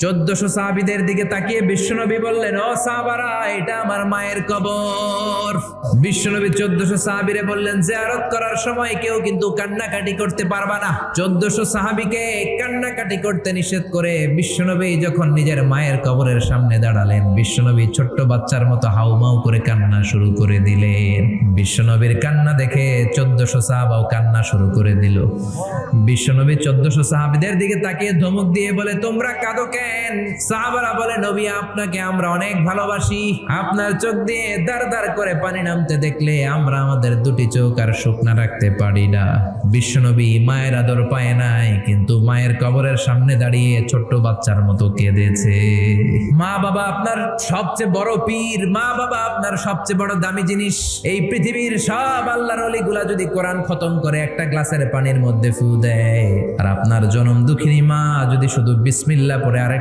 1400 সাহাবীদের দিকে তাকিয়ে বিশ্বনবী বললেন, ও সাহাবারা, এটা আমার মায়ের কবর। বিশ্বনবী 1400 সাহাবীরে বললেন, জিয়ারত করার সময় কেউ কিন্তু কান্নাকাটি করতে পারবা না। 1400 সাহাবীকে কান্নাকাটি করতে নিষেধ করে বিশ্বনবী যখন নিজের মায়ের কবরের সামনে দাঁড়ালেন, বিশ্বনবী ছোট্ট বাচ্চার মতো হাউমাউ করে কান্না শুরু করে দিলেন। বিশ্বনবীর কান্না দেখে 1400 সাহাবাও কান্না শুরু করে দিল। বিশ্বনবী 1400 সাহাবীদের দিকে তাকিয়ে ধমক দিয়ে বলে, তোমরা কাঁদো কেন? সাহাবারা বলে, নবী, আপনাকে আমরা অনেক ভালোবাসি। আপনার চোখ দিয়ে দার দার করে পানি নামতে দেখলে আমরা আমাদের দুটি চোখ আর শুকনা রাখতে পারি না। বিশ্বনবী মায়ের আদর পায় নাই, কিন্তু মায়ের কবরের সামনে দাঁড়িয়ে ছোট্ট বাচ্চার মতো কেঁদেছে। মা বাবা আপনার সবচেয়ে বড় পীর, মা বাবা আপনার সবচেয়ে বড় দামি জিনিস। এই পৃথিবীর সব আল্লাহর ওলিগুলা যদি কোরআন খতম করে একটা গ্লাসের পানির মধ্যে ফু দেয়, আর আপনার জনম দুঃখিনী মা যদি শুধু বিসমিল্লাহ পড়ে আরেকটা